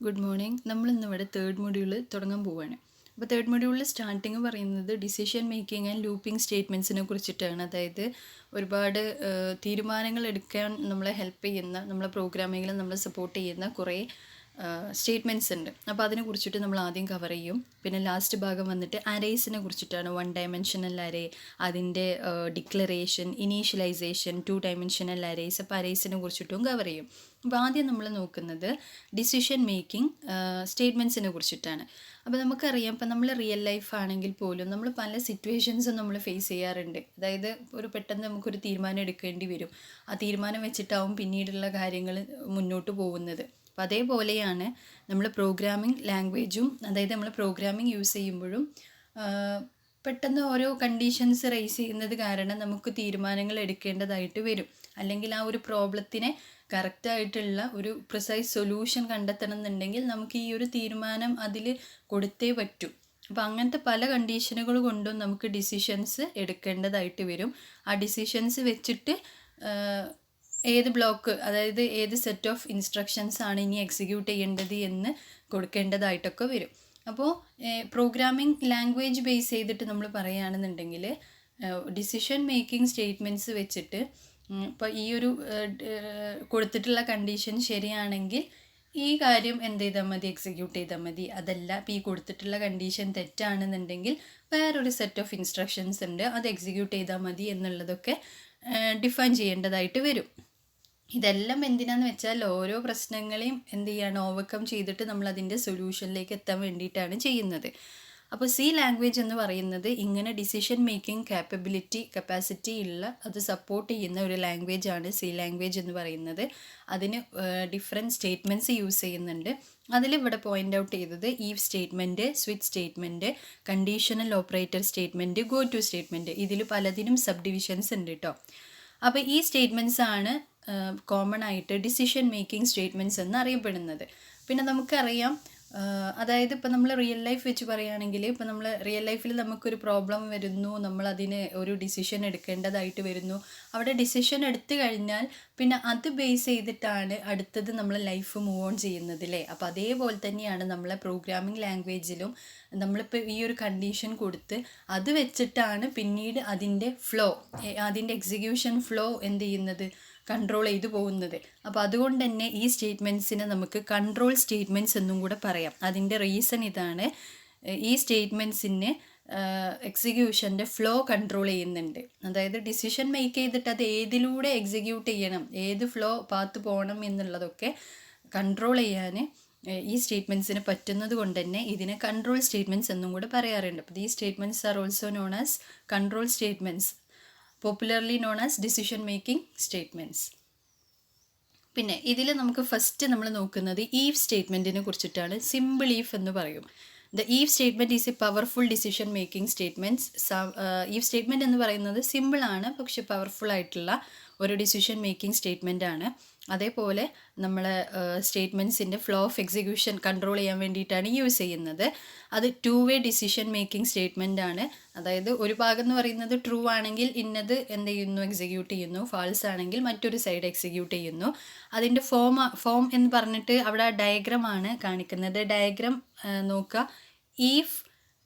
Good morning. നമ്മൾ ഇന്നിവിടെ third module തുടങ്ങാൻ പോവുകയാണ്. അപ്പോൾ തേർഡ് മൊഡ്യൂളിൽ സ്റ്റാർട്ടിങ് പറയുന്നത് ഡിസിഷൻ മേക്കിംഗ് ആൻഡ് ലൂപ്പിംഗ് സ്റ്റേറ്റ്മെൻറ്റ്സിനെ കുറിച്ചിട്ടാണ്. അതായത് ഒരുപാട് തീരുമാനങ്ങൾ എടുക്കാൻ നമ്മളെ ഹെൽപ്പ് ചെയ്യുന്ന, നമ്മളെ പ്രോഗ്രാമിങ്ങിൽ നമ്മളെ സപ്പോർട്ട് ചെയ്യുന്ന കുറേ സ്റ്റേറ്റ്മെൻറ്റ്സ് ഉണ്ട്. അപ്പോൾ അതിനെ കുറിച്ചിട്ട് നമ്മൾ ആദ്യം കവർ ചെയ്യും. പിന്നെ ലാസ്റ്റ് ഭാഗം വന്നിട്ട് അറേസിനെ കുറിച്ചിട്ടാണ്. 1 ഡയമെൻഷനൽ അറേ, അതിൻ്റെ ഡിക്ലറേഷൻ, ഇനീഷ്യലൈസേഷൻ, 2 ഡയമെൻഷനൽ അറേസ്. അപ്പോൾ അറേസിനെ കുറിച്ചിട്ടും കവർ ചെയ്യും. അപ്പോൾ ആദ്യം നമ്മൾ നോക്കുന്നത് ഡിസിഷൻ മേക്കിംഗ് സ്റ്റേറ്റ്മെൻറ്റ്സിനെ കുറിച്ചിട്ടാണ്. അപ്പോൾ നമുക്കറിയാം, ഇപ്പം നമ്മൾ റിയൽ ലൈഫ് ആണെങ്കിൽ പോലും നമ്മൾ പല സിറ്റുവേഷൻസും നമ്മൾ ഫേസ് ചെയ്യാറുണ്ട്. അതായത് പെട്ടെന്ന് നമുക്കൊരു തീരുമാനം എടുക്കേണ്ടി വരും. ആ തീരുമാനം വെച്ചിട്ടാവും പിന്നീടുള്ള കാര്യങ്ങൾ മുന്നോട്ട് പോകുന്നത്. അപ്പോൾ അതേപോലെയാണ് നമ്മൾ പ്രോഗ്രാമിംഗ് ലാംഗ്വേജും. അതായത് നമ്മൾ പ്രോഗ്രാമിംഗ് യൂസ് ചെയ്യുമ്പോഴും പെട്ടെന്ന് ഓരോ കണ്ടീഷൻസ് റേസ് ചെയ്യുന്നത് കാരണം നമുക്ക് തീരുമാനങ്ങൾ എടുക്കേണ്ടതായിട്ട് വരും. അല്ലെങ്കിൽ ആ ഒരു പ്രോബ്ലത്തിനെ കറക്റ്റായിട്ടുള്ള ഒരു പ്രിസൈസ് സൊല്യൂഷൻ കണ്ടെത്തണം എന്നുണ്ടെങ്കിൽ നമുക്ക് ഈ ഒരു തീരുമാനം അതിൽ കൊടുത്തേ പറ്റൂ. അപ്പോൾ അങ്ങനത്തെ പല കണ്ടീഷനുകൾ കൊണ്ടും നമുക്ക് ഡിസിഷൻസ് എടുക്കേണ്ടതായിട്ട് വരും. ആ ഡിസിഷൻസ് വെച്ചിട്ട് ഏത് ബ്ലോക്ക്, അതായത് ഏത് സെറ്റ് ഓഫ് ഇൻസ്ട്രക്ഷൻസ് ആണ് ഇനി എക്സിക്യൂട്ട് ചെയ്യേണ്ടത് എന്ന് കൊടുക്കേണ്ടതായിട്ടൊക്കെ വരും. അപ്പോൾ പ്രോഗ്രാമിംഗ് ലാംഗ്വേജ് ബേസ് ചെയ്തിട്ട് നമ്മൾ പറയുകയാണെന്നുണ്ടെങ്കിൽ ഡിസിഷൻ മേക്കിംഗ് സ്റ്റേറ്റ്മെൻറ്റ്സ് വെച്ചിട്ട് ഇപ്പോൾ ഈ ഒരു കൊടുത്തിട്ടുള്ള കണ്ടീഷൻ ശരിയാണെങ്കിൽ ഈ കാര്യം എന്ത് ചെയ്താൽ മതി, എക്സിക്യൂട്ട് ചെയ്താൽ മതി. അതല്ല, ഇപ്പോൾ ഈ കൊടുത്തിട്ടുള്ള കണ്ടീഷൻ തെറ്റാണെന്നുണ്ടെങ്കിൽ വേറൊരു സെറ്റ് ഓഫ് ഇൻസ്ട്രക്ഷൻസ് ഉണ്ട്, അത് എക്സിക്യൂട്ട് ചെയ്താൽ മതി എന്നുള്ളതൊക്കെ ഡിഫൈൻ ചെയ്യേണ്ടതായിട്ട് വരും. ഇതെല്ലാം എന്തിനാന്ന് വെച്ചാൽ ഓരോ പ്രശ്നങ്ങളെയും എന്ത് ചെയ്യാണ്, ഓവർകം ചെയ്തിട്ട് നമ്മൾ അതിൻ്റെ സൊല്യൂഷനിലേക്ക് എത്താൻ വേണ്ടിയിട്ടാണ് ചെയ്യുന്നത്. അപ്പോൾ സി ലാംഗ്വേജ് എന്ന് പറയുന്നത് ഇങ്ങനെ ഡിസിഷൻ മേക്കിംഗ് കപ്പാസിറ്റി ഉള്ള, അത് സപ്പോർട്ട് ചെയ്യുന്ന ഒരു ലാംഗ്വേജ് ആണ് സി ലാംഗ്വേജ് എന്ന് പറയുന്നത്. അതിന് ഡിഫറെൻറ്റ് സ്റ്റേറ്റ്മെൻറ്റ്സ് യൂസ് ചെയ്യുന്നുണ്ട്. അതിലിവിടെ പോയിൻ്റ് ഔട്ട് ചെയ്തത് if statement, switch statement, conditional operator statement, go to statement. ഇതിൽ പലതിനും സബ് ഡിവിഷൻസ് ഉണ്ട് കേട്ടോ. അപ്പോൾ ഈ സ്റ്റേറ്റ്മെൻറ്റ്സ് ആണ് കോമൺ ആയിട്ട് ഡിസിഷൻ മേക്കിംഗ് സ്റ്റേറ്റ്മെൻറ്റ്സ് എന്ന് അറിയപ്പെടുന്നത്. പിന്നെ നമുക്കറിയാം, അതായത് ഇപ്പോൾ നമ്മൾ റിയൽ ലൈഫ് വെച്ച് പറയുകയാണെങ്കിൽ, ഇപ്പോൾ നമ്മൾ റിയൽ ലൈഫിൽ നമുക്കൊരു പ്രോബ്ലം വരുന്നു, നമ്മളതിന് ഒരു ഡിസിഷൻ എടുക്കേണ്ടതായിട്ട് വരുന്നു. അവിടെ ഡിസിഷൻ എടുത്തു കഴിഞ്ഞാൽ പിന്നെ അത് ബേസ് ചെയ്തിട്ടാണ് അടുത്തത് നമ്മൾ ലൈഫ് മൂവ് ഓൺ ചെയ്യുന്നത് അല്ലേ. അപ്പോൾ അതേപോലെ തന്നെയാണ് നമ്മളെ പ്രോഗ്രാമിംഗ് ലാംഗ്വേജിലും നമ്മളിപ്പോൾ ഈ ഒരു കണ്ടീഷൻ കൊടുത്ത് അത് വെച്ചിട്ടാണ് പിന്നീട് അതിൻ്റെ അതിൻ്റെ എക്സിക്യൂഷൻ ഫ്ലോ എന്ത് ചെയ്യുന്നത്, കൺട്രോൾ ചെയ്തു പോകുന്നത്. അപ്പോൾ അതുകൊണ്ട് തന്നെ ഈ സ്റ്റേറ്റ്മെൻറ്റ്സിനെ നമുക്ക് കൺട്രോൾ സ്റ്റേറ്റ്മെൻറ്റ്സ് എന്നും കൂടെ പറയാം. അതിൻ്റെ റീസൺ ഇതാണ്, ഈ സ്റ്റേറ്റ്മെൻറ്റ്സിന് എക്സിക്യൂഷൻ്റെ ഫ്ലോ കൺട്രോൾ ചെയ്യുന്നുണ്ട്. അതായത് ഡിസിഷൻ മേക്ക് ചെയ്തിട്ട് അത് ഏതിലൂടെ എക്സിക്യൂട്ട് ചെയ്യണം, ഏത് ഫ്ലോ പാത്ത് പോകണം എന്നുള്ളതൊക്കെ കൺട്രോൾ ചെയ്യാൻ ഈ സ്റ്റേറ്റ്മെൻറ്റ്സിന് പറ്റുന്നത് കൊണ്ട് തന്നെ ഇതിനെ കൺട്രോൾ സ്റ്റേറ്റ്മെൻറ്റ്സ് എന്നും കൂടെ പറയാറുണ്ട്. അപ്പോൾ ഈ statements are also known as control statements, popularly known as decision making statements. പിന്നെ ഇതിൽ നമുക്ക് ഫസ്റ്റ് നമ്മൾ നോക്കുന്നത് ഈഫ് സ്റ്റേറ്റ്മെൻറ്റിനെ കുറിച്ചിട്ടാണ്. സിമ്പിൾ ഈഫ് എന്ന് പറയും. The if statement is A powerful decision making statements. If statement എന്ന് പറയുന്നത് സിമ്പിളാണ്, പക്ഷെ പവർഫുൾ ആയിട്ടുള്ള ഒരു ഡിസിഷൻ മേക്കിംഗ് സ്റ്റേറ്റ്മെൻ്റ് ആണ്. അതേപോലെ നമ്മൾ സ്റ്റേറ്റ്മെൻറ്റ്സിൻ്റെ ഫ്ലോ ഓഫ് എക്സിക്യൂഷൻ കൺട്രോൾ ചെയ്യാൻ വേണ്ടിയിട്ടാണ് യൂസ് ചെയ്യുന്നത്. അത് 2 വേ ഡിസിഷൻ മേക്കിംഗ് സ്റ്റേറ്റ്മെൻ്റ് ആണ്. അതായത് ഒരു ഭാഗം എന്ന് പറയുന്നത് ട്രൂ ആണെങ്കിൽ ഇന്നത് എന്ത് ചെയ്യുന്നു, എക്സിക്യൂട്ട് ചെയ്യുന്നു. ഫാൾസ് ആണെങ്കിൽ മറ്റൊരു സൈഡ് എക്സിക്യൂട്ട് ചെയ്യുന്നു. അതിൻ്റെ ഫോം എന്ന് പറഞ്ഞിട്ട് അവിടെ ഡയഗ്രമാണ് കാണിക്കുന്നത്. ഡയഗ്രാം നോക്കുക. ഈഫ്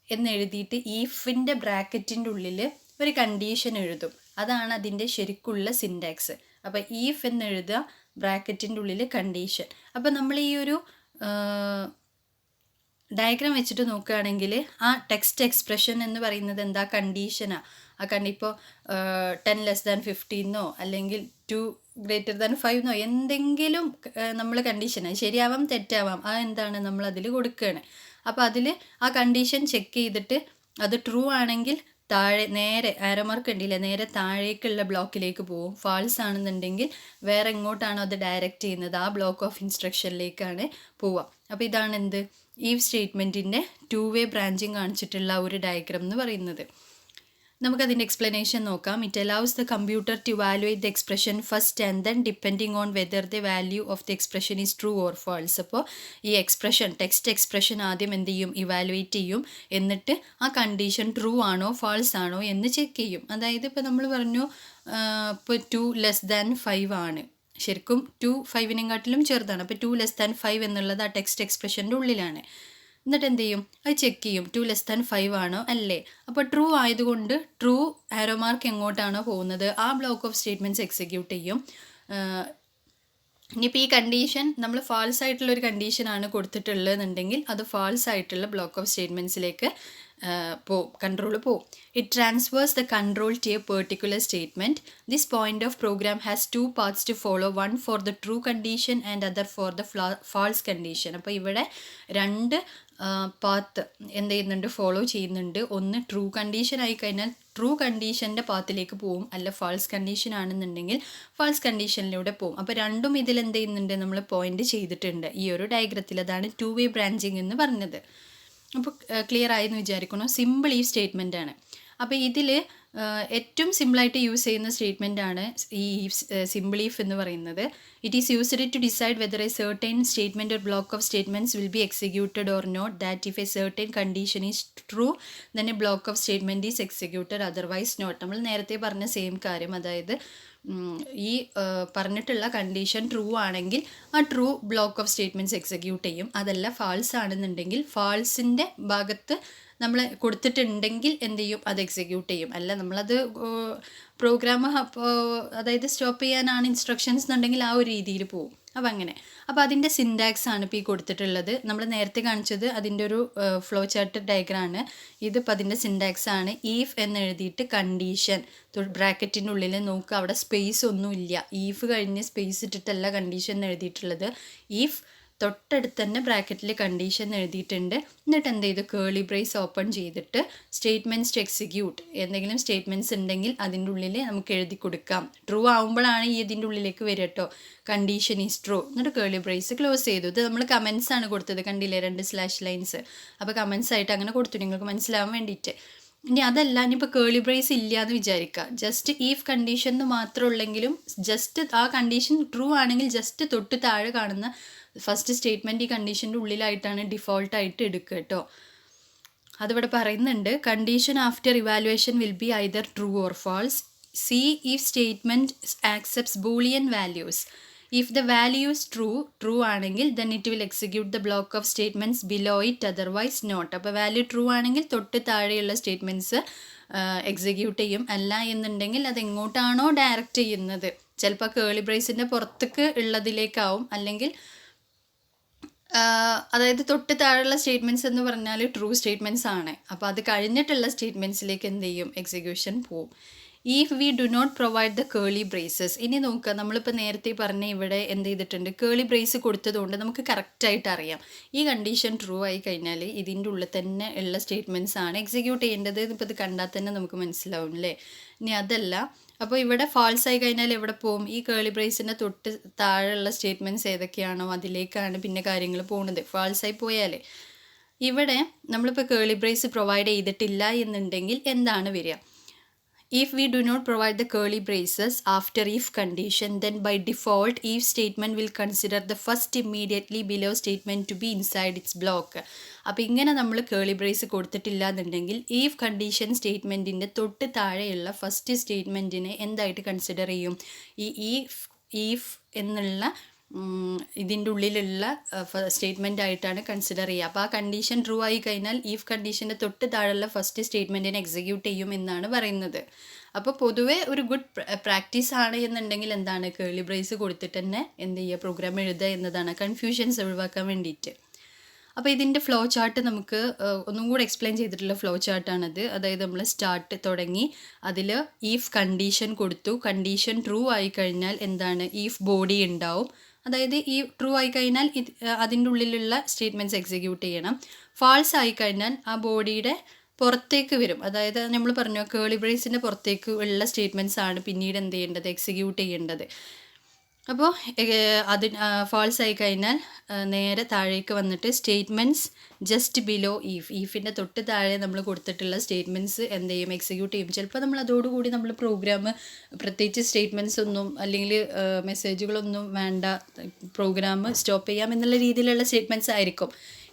എന്നെഴുതിയിട്ട് ഈഫിൻ്റെ ബ്രാക്കറ്റിൻ്റെ ഉള്ളിൽ ഒരു കണ്ടീഷൻ എഴുതും. അതാണ് അതിൻ്റെ ശരിക്കുള്ള സിൻടാക്സ്. അപ്പോൾ ഈഫ് എന്നെഴുതുക, ബ്രാക്കറ്റിൻ്റെ ഉള്ളിൽ കണ്ടീഷൻ. അപ്പോൾ നമ്മൾ ഈ ഒരു ഡയഗ്രാം വെച്ചിട്ട് നോക്കുകയാണെങ്കിൽ ആ ടെക്സ്റ്റ് എക്സ്പ്രഷൻ എന്ന് പറയുന്നത് എന്താ, കണ്ടീഷനാണ്. ഇപ്പോൾ 10 ലെസ് ദാൻ 15 അല്ലെങ്കിൽ 2 ഗ്രേറ്റർ ദാൻ 5 എന്തെങ്കിലും നമ്മൾ കണ്ടീഷനാണ്, ശരിയാവാം തെറ്റാവാം, ആ എന്താണ് നമ്മൾ അതിൽ കൊടുക്കുകയാണ്. അപ്പോൾ അതിൽ ആ കണ്ടീഷൻ ചെക്ക് ചെയ്തിട്ട് അത് ട്രൂ ആണെങ്കിൽ താഴെ നേരെ ആരോമാർക്ക് ഉണ്ടല്ലേ, നേരെ താഴേക്കുള്ള ബ്ലോക്കിലേക്ക് പോകും. ഫാൾസ് ആണെന്നുണ്ടെങ്കിൽ വേറെ എങ്ങോട്ടാണോ അത് ഡയറക്റ്റ് ചെയ്യുന്നത്, ആ ബ്ലോക്ക് ഓഫ് ഇൻസ്ട്രക്ഷനിലേക്കാണ് പോവുക. അപ്പോൾ ഇതാണ് എന്ത്, ഈഫ് സ്റ്റേറ്റ്മെൻറ്റിൻ്റെ 2 വേ ബ്രാഞ്ചിങ് കാണിച്ചിട്ടുള്ള ഒരു ഡയഗ്രാം എന്ന് പറയുന്നത്. നമുക്കതിൻ്റെ എക്സ്പ്ലനേഷൻ നോക്കാം. It allows the computer to evaluate the expression first and then depending on whether the value of the expression is true or false. അപ്പോൾ ഈ ടെക്സ്റ്റ് എക്സ്പ്രഷൻ ആദ്യം എന്ത് ചെയ്യും, ഇവാലുവേറ്റ് ചെയ്യും. എന്നിട്ട് ആ കണ്ടീഷൻ ട്രൂ ആണോ ഫാൾസ് ആണോ എന്ന് ചെക്ക് ചെയ്യും. അതായത് ഇപ്പോൾ നമ്മൾ പറഞ്ഞു ഇപ്പോൾ 2 ലെസ് ദാൻ 5 ആണ്, ശരിക്കും 2 5-നെക്കാട്ടിലും ചെറുതാണ്. അപ്പോൾ 2<5 എന്നുള്ളത് ആ ടെക്സ്റ്റ് എക്സ്പ്രഷൻ്റെ ഉള്ളിലാണ്. എന്നിട്ട് എന്ത് ചെയ്യും, അത് ചെക്ക് ചെയ്യും 2<5 ആണോ അല്ലേ. അപ്പോൾ ട്രൂ ആയതുകൊണ്ട് ട്രൂ ആരോ മാർക്ക് എങ്ങോട്ടാണോ പോകുന്നത് ആ ബ്ലോക്ക് ഓഫ് സ്റ്റേറ്റ്മെൻറ്റ്സ് എക്സിക്യൂട്ട് ചെയ്യും. ഇനിയിപ്പോൾ ഈ കണ്ടീഷൻ നമ്മൾ ഫാൾസ് ആയിട്ടുള്ള ഒരു കണ്ടീഷനാണ് കൊടുത്തിട്ടുള്ളതെന്നുണ്ടെങ്കിൽ അത് ഫാൾസ് ആയിട്ടുള്ള ബ്ലോക്ക് ഓഫ് സ്റ്റേറ്റ്മെൻറ്റ്സിലേക്ക് കൺട്രോൾ പോവും. It transfers the control to a particular statement. This point of program has 2 parts to follow, one for the true condition and other for the false condition. അപ്പോൾ ഇവിടെ 2 path എന്ത് ചെയ്യുന്നുണ്ട്, follow ചെയ്യുന്നുണ്ട്. ഒന്ന് true condition ആയി കഴിഞ്ഞാൽ true കണ്ടീഷൻ്റെ പാത്തിലേക്ക് പോവും, അല്ല ഫാൾസ് കണ്ടീഷൻ ആണെന്നുണ്ടെങ്കിൽ ഫാൾസ് കണ്ടീഷനിലൂടെ പോവും. അപ്പോൾ രണ്ടും ഇതിൽ എന്ത് ചെയ്യുന്നുണ്ട്, നമ്മൾ പോയിന്റ് ചെയ്തിട്ടുണ്ട് ഈ ഒരു ഡയഗ്രത്തിൽ. അതാണ് 2 വേ ബ്രാഞ്ചിങ് എന്ന് പറഞ്ഞത്. അപ്പോൾ ക്ലിയർ ആയെന്ന് വിചാരിക്കുന്നു. സിമ്പിൾ ഈ സ്റ്റേറ്റ്മെൻ്റ് ആണ്. അപ്പോൾ ഇതിൽ ഏറ്റവും സിമ്പിളായിട്ട് യൂസ് ചെയ്യുന്ന സ്റ്റേറ്റ്മെൻ്റ് ആണ് ഈ സിമ്പിൾ ഈഫ് എന്ന് പറയുന്നത്. It is used to decide whether a certain statement or block of statements will be executed or not. That if a certain condition is true then a block of statement is executed, otherwise not. നമ്മൾ നേരത്തെ പറഞ്ഞ same കാര്യം, അതായത് ഈ പറഞ്ഞിട്ടുള്ള condition true ആണെങ്കിൽ ആ true block of statements execute ചെയ്യും. അതല്ല ഫാൾസ് ആണെന്നുണ്ടെങ്കിൽ ഫാൾസിൻ്റെ ഭാഗത്ത് നമ്മൾ കൊടുത്തിട്ടുണ്ടെങ്കിൽ എന്ത് ചെയ്യും, അത് എക്സിക്യൂട്ട് ചെയ്യും. അല്ല നമ്മളത് പ്രോഗ്രാം അതായത് സ്റ്റോപ്പ് ചെയ്യാനാണ് ഇൻസ്ട്രക്ഷൻസ് എന്നുണ്ടെങ്കിൽ ആ ഒരു രീതിയിൽ പോകും. അപ്പോൾ അങ്ങനെ. അപ്പോൾ അതിൻ്റെ സിൻടാക്സ് ആണ് ഇപ്പോൾ ഈ കൊടുത്തിട്ടുള്ളത്. നമ്മൾ നേരത്തെ കാണിച്ചത് അതിൻ്റെ ഒരു ഫ്ലോ ചാർട്ട് ഡയഗ്രാമാണ്. ഇതിപ്പോൾ അതിൻ്റെ സിൻടാക്സ് ആണ്. ഈഫ് എന്ന് എഴുതിയിട്ട് കണ്ടീഷൻ ബ്രാക്കറ്റിൻ്റെ ഉള്ളിൽ നോക്കുക, അവിടെ സ്പേസ് ഒന്നുമില്ല. ഈഫ് കഴിഞ്ഞ് സ്പേസ് ഇട്ടിട്ടല്ല കണ്ടീഷൻ എന്ന് എഴുതിയിട്ടുള്ളത്. ഈഫ് തൊട്ടടുത്ത് തന്നെ ബ്രാക്കറ്റിൽ കണ്ടീഷൻ എഴുതിയിട്ടുണ്ട്. എന്നിട്ട് എന്ത് ചെയ്തു, കേളി ബ്രേസ് ഓപ്പൺ ചെയ്തിട്ട് സ്റ്റേറ്റ്മെൻറ്റ്സ് ടു എക്സിക്യൂട്ട്, എന്തെങ്കിലും സ്റ്റേറ്റ്മെൻറ്റ്സ് ഉണ്ടെങ്കിൽ അതിൻ്റെ ഉള്ളിൽ നമുക്ക് എഴുതി കൊടുക്കാം. ട്രൂ ആവുമ്പോഴാണ് ഈ ഇതിൻ്റെ ഉള്ളിലേക്ക് വരിക കേട്ടോ. കണ്ടീഷൻ ഈസ് ട്രൂ, എന്നിട്ട് കേളി ബ്രേസ് ക്ലോസ് ചെയ്തു. ഇത് നമ്മൾ കമൻസ് ആണ് കൊടുത്തത്, കണ്ടില്ലേ 2 സ്ലാഷ് ലൈൻസ്. അപ്പോൾ കമൻസ് ആയിട്ട് അങ്ങനെ കൊടുത്തു നിങ്ങൾക്ക് മനസ്സിലാവാൻ വേണ്ടിയിട്ട്. ഇനി അതല്ല, ഇനിയിപ്പോൾ കേളി ബ്രേസ് ഇല്ല എന്ന് വിചാരിക്കുക, ജസ്റ്റ് ഈഫ് കണ്ടീഷൻ എന്ന് മാത്രം ഉള്ളെങ്കിലും ജസ്റ്റ് ആ കണ്ടീഷൻ ട്രൂ ആണെങ്കിൽ ജസ്റ്റ് തൊട്ട് താഴെ കാണുന്ന ഫസ്റ്റ് സ്റ്റേറ്റ്മെൻറ്റ് ഈ കണ്ടീഷൻ്റെ ഉള്ളിലായിട്ടാണ് ഡിഫോൾട്ടായിട്ട് എടുക്കുക കേട്ടോ. അതിവിടെ പറയുന്നുണ്ട്, condition after evaluation will be either true or false. C if statement accepts boolean values. If the value is true ആണെങ്കിൽ then it will execute the block of statements below it, otherwise not. അപ്പോൾ value true ആണെങ്കിൽ തൊട്ട് താഴെയുള്ള statements execute ചെയ്യും. അല്ല എന്നുണ്ടെങ്കിൽ അത് എങ്ങോട്ടാണോ direct ചെയ്യുന്നത്, ചിലപ്പോൾ കേളി ബ്രേസിൻ്റെ പുറത്തേക്ക് ഉള്ളതിലേക്കാവും, അല്ലെങ്കിൽ അതായത് തൊട്ട് താഴെയുള്ള സ്റ്റേറ്റ്മെൻറ്റ്സ് എന്ന് പറഞ്ഞാൽ ട്രൂ സ്റ്റേറ്റ്മെൻറ്റ്സ് ആണ്. അപ്പോൾ അത് കഴിഞ്ഞിട്ടുള്ള സ്റ്റേറ്റ്മെൻറ്റ്സിലേക്ക് എന്ത് ചെയ്യും, എക്സിക്യൂഷൻ പോവും. If we do not provide the curly braces. ഇനി നോക്കുക, നമ്മളിപ്പോൾ നേരത്തെ പറഞ്ഞ ഇവിടെ എന്ത് ചെയ്തിട്ടുണ്ട്, കേളി ബ്രേസ് കൊടുത്തതുകൊണ്ട് നമുക്ക് കറക്റ്റായിട്ട് അറിയാം ഈ കണ്ടീഷൻ ട്രൂ ആയി കഴിഞ്ഞാൽ ഇതിൻ്റെ ഉള്ളിൽ തന്നെ ഉള്ള സ്റ്റേറ്റ്മെൻറ്റ്സ് ആണ് എക്സിക്യൂട്ട് ചെയ്യേണ്ടത്. ഇപ്പോൾ ഇത് കണ്ടാൽ തന്നെ നമുക്ക് മനസ്സിലാവും അല്ലേ. ഇനി അതല്ല, അപ്പോൾ ഇവിടെ ഫാൾസ് ആയി കഴിഞ്ഞാൽ എവിടെ പോകും, ഈ കേളി ബ്രേസിൻ്റെ തൊട്ട് താഴെയുള്ള സ്റ്റേറ്റ്മെൻറ്റ്സ് ഏതൊക്കെയാണോ അതിലേക്കാണ് പിന്നെ കാര്യങ്ങൾ പോകുന്നത്. ഫാൾസ് ആയി പോയാൽ ഇവിടെ നമ്മളിപ്പോൾ കേളി ബ്രേസ് പ്രൊവൈഡ് ചെയ്തിട്ടില്ല എന്നുണ്ടെങ്കിൽ എന്താണ് വരിക, if we do not provide the curly braces after if condition, then by default if statement will consider the first immediately below statement to be inside its block. അപ്പോൾ ഇങ്ങനെ നമ്മൾ കേളി ബ്രേസ് കൊടുത്തിട്ടില്ല എന്നുണ്ടെങ്കിൽ if condition സ്റ്റേറ്റ്മെൻറ്റിൻ്റെ തൊട്ട് താഴെയുള്ള first സ്റ്റേറ്റ്മെൻറ്റിനെ എന്തായിട്ട് consider ചെയ്യും, ഈ ഈഫ് എന്നുള്ള ഇതിൻ്റെ ഉള്ളിലുള്ള സ്റ്റേറ്റ്മെൻ്റ് ആയിട്ടാണ് കൺസിഡർ ചെയ്യുക. അപ്പോൾ ആ കണ്ടീഷൻ ട്രൂ ആയി കഴിഞ്ഞാൽ ഈഫ് കണ്ടീഷൻ്റെ തൊട്ട് താഴെയുള്ള ഫസ്റ്റ് സ്റ്റേറ്റ്മെൻറ്റിനെ എക്സിക്യൂട്ട് ചെയ്യും എന്നാണ് പറയുന്നത്. അപ്പോൾ പൊതുവേ ഒരു ഗുഡ് പ്രാക്ടീസ് ആണ് എന്നുണ്ടെങ്കിൽ എന്താണ്, കേളി ബ്രേസ് കൊടുത്തിട്ട് തന്നെ എന്ത് ചെയ്യുക, പ്രോഗ്രാം എഴുതുക എന്നതാണ്, കൺഫ്യൂഷൻസ് ഒഴിവാക്കാൻ വേണ്ടിയിട്ട്. അപ്പോൾ ഇതിൻ്റെ ഫ്ലോ ചാർട്ട് നമുക്ക് ഒന്നും കൂടെ എക്സ്പ്ലെയിൻ ചെയ്തിട്ടുള്ള ഫ്ലോ ചാർട്ടാണത്. അതായത് നമ്മൾ സ്റ്റാർട്ട് തുടങ്ങി, അതിൽ ഈഫ് കണ്ടീഷൻ കൊടുത്തു, കണ്ടീഷൻ ട്രൂ ആയി കഴിഞ്ഞാൽ എന്താണ്, ഈഫ് ബോഡി ഉണ്ടാവും. അതായത് ഈ ട്രൂ ആയി കഴിഞ്ഞാൽ അതിൻ്റെ ഉള്ളിലുള്ള സ്റ്റേറ്റ്മെൻറ്റ്സ് എക്സിക്യൂട്ട് ചെയ്യണം. ഫാൾസ് ആയി കഴിഞ്ഞാൽ ആ ബോഡിയുടെ പുറത്തേക്ക് വരും. അതായത് നമ്മൾ പറഞ്ഞു കേളി ബ്രേസിൻ്റെ പുറത്തേക്ക് ഉള്ള സ്റ്റേറ്റ്മെൻറ്റ്സ് ആണ് പിന്നീട് എന്ത് ചെയ്യേണ്ടത്, എക്സിക്യൂട്ട് ചെയ്യേണ്ടത്. അപ്പോൾ അത് ഫാൾസ് ആയി കഴിഞ്ഞാൽ നേരെ താഴേക്ക് വന്നിട്ട് സ്റ്റേറ്റ്മെൻറ്റ്സ് ജസ്റ്റ് ബിലോ ഈഫിൻ്റെ തൊട്ട് താഴെ നമ്മൾ കൊടുത്തിട്ടുള്ള സ്റ്റേറ്റ്മെൻറ്റ്സ് എന്ത് ചെയ്യും, എക്സിക്യൂട്ട് ചെയ്യും. ചിലപ്പോൾ നമ്മൾ അതോടുകൂടി നമ്മൾ പ്രോഗ്രാം പ്രത്യേകിച്ച് സ്റ്റേറ്റ്മെൻറ്റ്സ് ഒന്നും അല്ലെങ്കിൽ മെസ്സേജുകളൊന്നും വേണ്ട, പ്രോഗ്രാം സ്റ്റോപ്പ് ചെയ്യാം എന്നുള്ള രീതിയിലുള്ള സ്റ്റേറ്റ്മെൻറ്റ്സ് ആയിരിക്കും.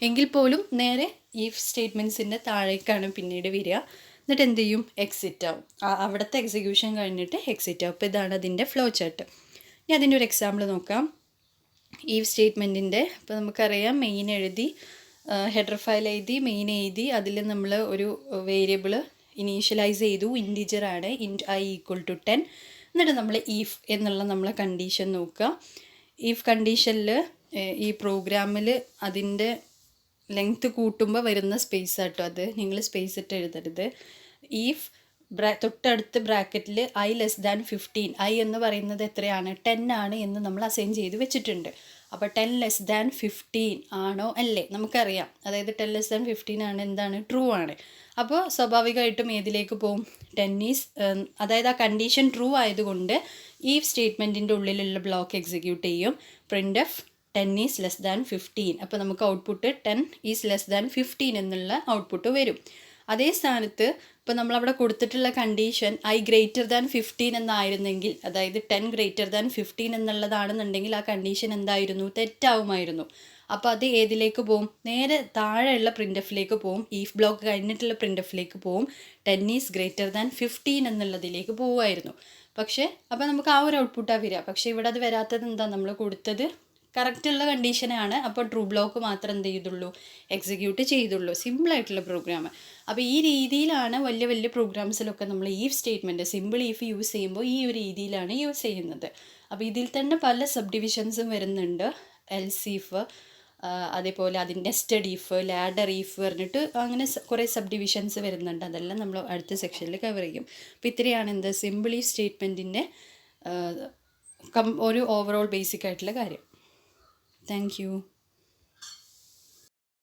എങ്കിൽ പോലും നേരെ ഈഫ് സ്റ്റേറ്റ്മെൻറ്റ്സിൻ്റെ താഴേക്കാണ് പിന്നീട് വരിക. എന്നിട്ട് എന്ത് ചെയ്യും, എക്സിറ്റ് ആവും. അവിടുത്തെ എക്സിക്യൂഷൻ കഴിഞ്ഞിട്ട് എക്സിറ്റ് ആവും. അപ്പോൾ ഇതാണ് അതിൻ്റെ ഫ്ലോ ചാർട്ട്. ഇനി അതിൻ്റെ ഒരു എക്സാമ്പിൾ നോക്കാം. ഈഫ് സ്റ്റേറ്റ്മെൻറ്റിൻ്റെ ഇപ്പോൾ നമുക്കറിയാം മെയിൻ എഴുതി, ഹെഡർ ഫയൽ എഴുതി, മെയിൻ എഴുതി, അതിൽ നമ്മൾ ഒരു വേരിയബിൾ ഇനീഷ്യലൈസ് ചെയ്തു, ഇൻറ്റിജറാണ്, ഇൻറ്റ് I = 10. എന്നിട്ട് നമ്മൾ ഈഫ് എന്നുള്ള നമ്മളെ കണ്ടീഷൻ നോക്കുക. ഈഫ് കണ്ടീഷനിൽ ഈ പ്രോഗ്രാമിൽ അതിൻ്റെ ലെങ്ത്ത് കൂട്ടുമ്പോൾ വരുന്ന സ്പേസ് ആട്ടോ അത്, നിങ്ങൾ സ്പേസ് ഇട്ട് എഴുതരുത്. ഈഫ് തൊട്ടടുത്ത് ബ്രാക്കറ്റിൽ I <15, I എന്ന് പറയുന്നത് എത്രയാണ്, 10 ആണ് എന്ന് നമ്മൾ അസൈൻ ചെയ്ത് വെച്ചിട്ടുണ്ട്. അപ്പോൾ 10 <15 ആണോ അല്ലേ നമുക്കറിയാം. അതായത് 10 <15 ആണ്, എന്താണ്, ട്രൂ ആണ്. അപ്പോൾ സ്വാഭാവികമായിട്ടും ഏതിലേക്ക് പോവും, 10 അതായത് ആ കണ്ടീഷൻ ട്രൂ ആയതുകൊണ്ട് ഈ സ്റ്റേറ്റ്മെൻറ്റിൻ്റെ ഉള്ളിലുള്ള ബ്ലോക്ക് എക്സിക്യൂട്ട് ചെയ്യും, printf 10 <15. അപ്പോൾ നമുക്ക് ഔട്ട്പുട്ട് 10 <15 എന്നുള്ള ഔട്ട്പുട്ട് വരും. അതേ സ്ഥാനത്ത് ഇപ്പോൾ നമ്മളവിടെ കൊടുത്തിട്ടുള്ള കണ്ടീഷൻ I > 15 എന്നായിരുന്നെങ്കിൽ, അതായത് 10 > 15 എന്നുള്ളതാണെന്നുണ്ടെങ്കിൽ ആ കണ്ടീഷൻ എന്തായിരുന്നു, തെറ്റാവുമായിരുന്നു. അപ്പോൾ അത് ഏതിലേക്ക് പോവും, നേരെ താഴെയുള്ള പ്രിൻ്റഫിലേക്ക് പോവും, ഈഫ് ബ്ലോക്ക് കഴിഞ്ഞിട്ടുള്ള പ്രിൻ്റഫിലേക്ക് പോവും, 10 < 15 എന്നുള്ളതിലേക്ക് പോവുമായിരുന്നു. പക്ഷേ അപ്പോൾ നമുക്ക് ആ ഒരു ഔട്ട്പുട്ടാണ് വരിക. പക്ഷേ ഇവിടെ അത് വരാത്തത് എന്താ, നമ്മൾ കൊടുത്തത് കറക്റ്റുള്ള കണ്ടീഷനാണ്. അപ്പോൾ ട്രൂ ബ്ലോക്ക് മാത്രം എന്ത് ചെയ്തുള്ളൂ, എക്സിക്യൂട്ട് ചെയ്തുള്ളൂ. സിമ്പിളായിട്ടുള്ള പ്രോഗ്രാം. അപ്പോൾ ഈ രീതിയിലാണ് വലിയ വലിയ പ്രോഗ്രാംസിലൊക്കെ നമ്മൾ if statement, simple if use ചെയ്യുമ്പോൾ ഈ ഒരു രീതിയിലാണ് യൂസ് ചെയ്യുന്നത്. അപ്പോൾ ഇതിൽ തന്നെ പല സബ് ഡിവിഷൻസും വരുന്നുണ്ട്. എൽസ് ഈഫ്, അതേപോലെ അതിൻ്റെ നെസ്റ്റഡ് ഈഫ്, ലാഡർ ഈഫ് പറഞ്ഞിട്ട് അങ്ങനെ കുറേ സബ് ഡിവിഷൻസ് വരുന്നുണ്ട്. അതെല്ലാം നമ്മൾ അടുത്ത സെക്ഷനിൽ കവർ ചെയ്യും. അപ്പോൾ ഇത്രയാണ് എന്ത് സിമ്പിൾ ഈഫ് സ്റ്റേറ്റ്മെൻറ്റിൻ്റെ ഒരു ഓവറോൾ ബേസിക് ആയിട്ടുള്ള കാര്യം. Thank you.